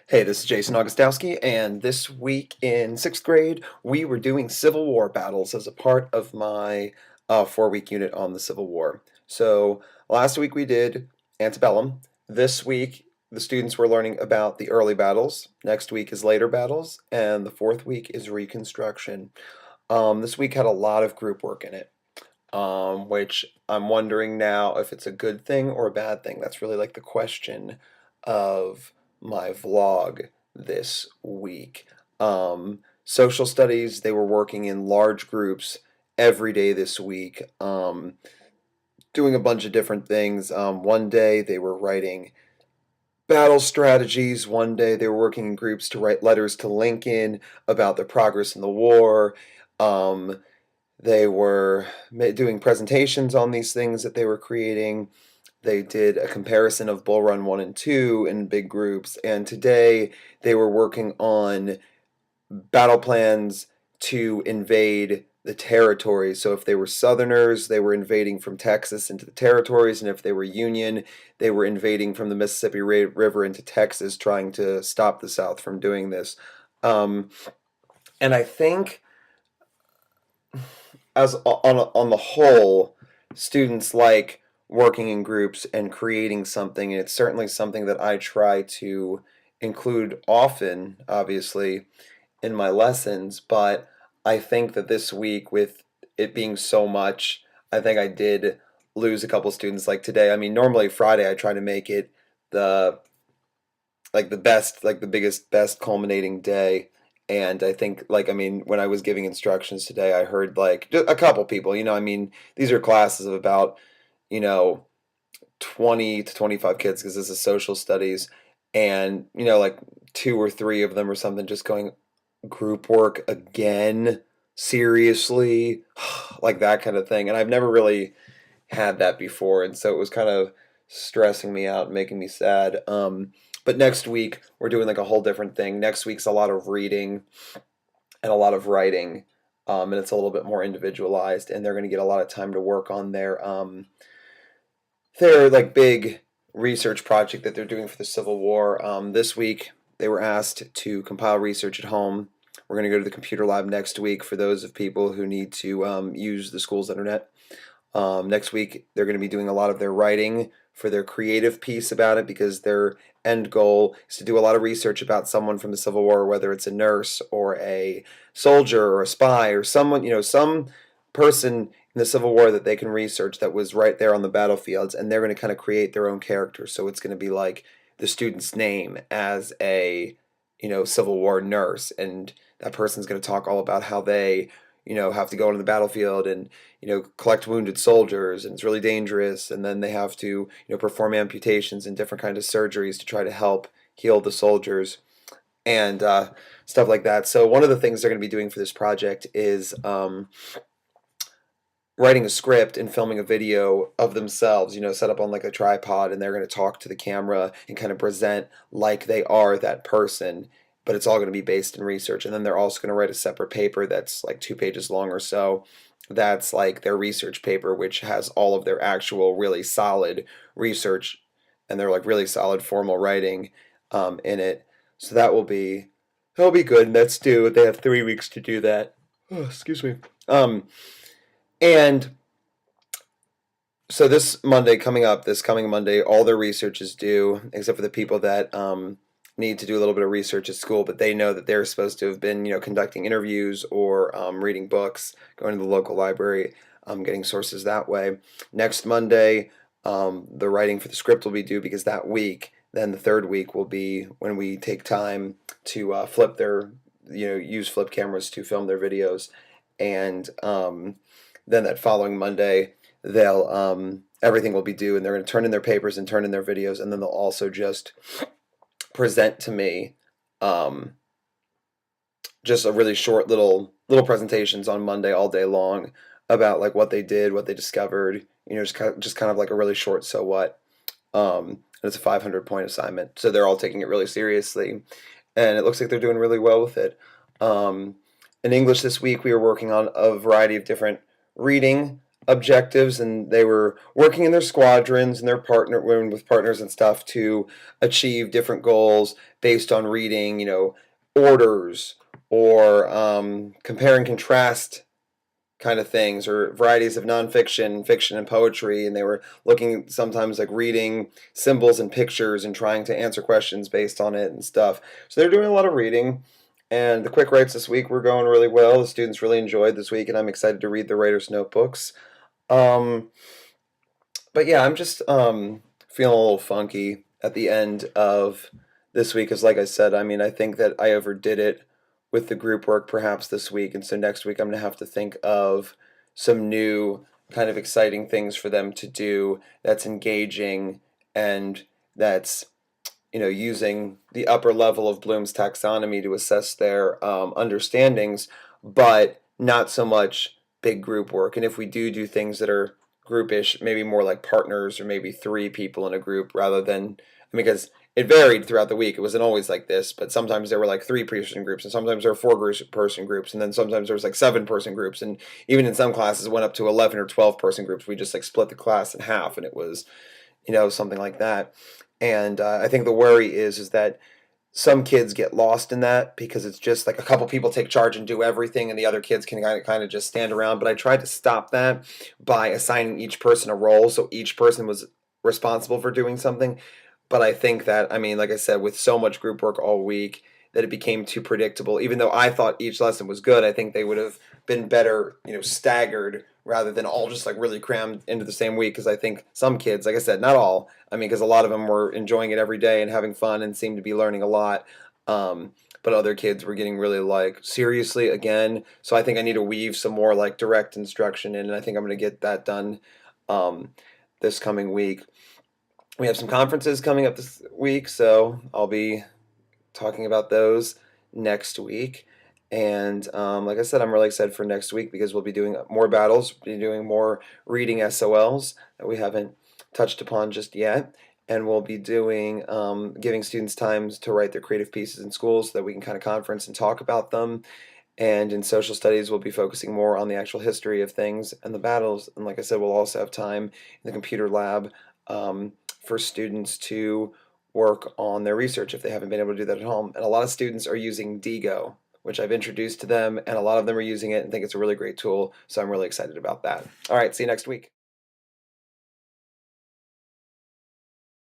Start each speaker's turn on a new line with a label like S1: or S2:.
S1: Hey, this is Jason Augustowski, and this week in sixth grade, we were doing Civil War battles as a part of my 4 week unit on the Civil War. So last week we did antebellum. This week, the students were learning about the early battles. Next week is later battles, and the fourth week is Reconstruction. This week had a lot of group work in it, which I'm wondering now if it's a good thing or a bad thing. That's really like the question of my vlog this week. Social studies, they were working in large groups every day this week, doing a bunch of different things. One day they were writing battle strategies. One day they were working in groups to write letters to Lincoln about their progress in the war. Um, they were doing presentations on these things that they were creating. They did a comparison of Bull Run 1 and 2 in big groups. And today they were working on battle plans to invade the territories. So if they were Southerners, they were invading from Texas into the territories. And if they were Union, they were invading from the Mississippi River into Texas, trying to stop the South from doing this. Um, and I think as on the whole, students like working in groups and creating something, and it's certainly something that I try to include often, obviously, in my lessons. But I think that this week, with it being so much, I think I did lose a couple students. Like today, I mean, normally Friday I try to make it the the best, like the biggest, best culminating day. And I think, like, I mean, when I was giving instructions today, I heard like just a couple people, I mean, these are classes of about, you know, 20 to 25 kids because this is social studies. And, like two or three of them or something just going, group work again? Seriously? Like that kind of thing. And I've never really had that before, and so it was kind of stressing me out and making me sad. But next week we're doing like a whole different thing. Next week's a lot of reading and a lot of writing, and it's a little bit more individualized. And they're going to get a lot of time to work on their like big research project that they're doing for the Civil War. This week they were asked to compile research at home. We're going to go to the computer lab next week for those of people who need to use the school's internet. Next week, they're going to be doing a lot of their writing for their creative piece about it because their end goal is to do a lot of research about someone from the Civil War, whether it's a nurse or a soldier or a spy or someone, some person in the Civil War that they can research that was right there on the battlefields, and they're going to kind of create their own character. So it's going to be like the student's name as a, Civil War nurse, and that person's going to talk all about how they have to go into the battlefield and, collect wounded soldiers, and it's really dangerous. And then they have to, perform amputations and different kinds of surgeries to try to help heal the soldiers and stuff like that. So one of the things they're going to be doing for this project is writing a script and filming a video of themselves, set up on like a tripod, and they're going to talk to the camera and kind of present like they are that person, but it's all going to be based in research. And then they're also going to write a separate paper that's like 2 pages long or so. That's like their research paper, which has all of their actual really solid research and their like really solid formal writing in it. So that'll be good. And that's due. They have 3 weeks to do that. Oh, excuse me. And so this coming Monday, all their research is due, except for the people that need to do a little bit of research at school, but they know that they're supposed to have been, conducting interviews or reading books, going to the local library, getting sources that way. Next Monday, the writing for the script will be due because that week, then the third week will be when we take time to use flip cameras to film their videos. And then that following Monday, they'll everything will be due, and they're going to turn in their papers and turn in their videos, and then they'll also just present to me um, just a really short little presentations on Monday all day long about like what they did, what they discovered, just kind of like a really short so what. And it's a 500-point assignment, so they're all taking it really seriously, and it looks like they're doing really well with it. In English this week, we were working on a variety of different reading objectives, and they were working in their squadrons and their partner with partners and stuff to achieve different goals based on reading, orders or compare and contrast kind of things, or varieties of nonfiction, fiction, and poetry. And they were looking sometimes like reading symbols and pictures and trying to answer questions based on it and stuff. So they're doing a lot of reading. And the quick writes this week were going really well. The students really enjoyed this week, and I'm excited to read the writer's notebooks. Um, but yeah, I'm just feeling a little funky at the end of this week. Because, like I said, I mean, I think that I overdid it with the group work perhaps this week. And so next week, I'm going to have to think of some new kind of exciting things for them to do that's engaging and that's using the upper level of Bloom's taxonomy to assess their understandings, but not so much big group work. And if we do things that are groupish, maybe more like partners or maybe three people in a group rather than, because it varied throughout the week. It wasn't always like this, but sometimes there were like 3-person groups, and sometimes there were 4-person groups, and then sometimes there was like 7-person groups, and even in some classes it went up to 11 or 12-person groups. We just like split the class in half, and it was something like that. And I think the worry is that some kids get lost in that because it's just like a couple people take charge and do everything, and the other kids can kind of just stand around. But I tried to stop that by assigning each person a role, so each person was responsible for doing something. But I think that, I mean, like I said, with so much group work all week, that it became too predictable. Even though I thought each lesson was good, I think they would have been better, staggered rather than all just like really crammed into the same week. Because I think some kids, like I said, not all, I mean, because a lot of them were enjoying it every day and having fun and seemed to be learning a lot. But other kids were getting really like seriously again. So I think I need to weave some more like direct instruction in, and I think I'm going to get that done um, this coming week. We have some conferences coming up this week, so I'll be talking about those next week. And like I said, I'm really excited for next week because we'll be doing more battles, we'll be doing more reading SOLs that we haven't touched upon just yet. And we'll be doing giving students times to write their creative pieces in school so that we can kind of conference and talk about them. And in social studies, we'll be focusing more on the actual history of things and the battles. And like I said, we'll also have time in the computer lab for students to work on their research if they haven't been able to do that at home. And a lot of students are using Diigo, which I've introduced to them, and a lot of them are using it and think it's a really great tool. So I'm really excited about that. All right, see you next week.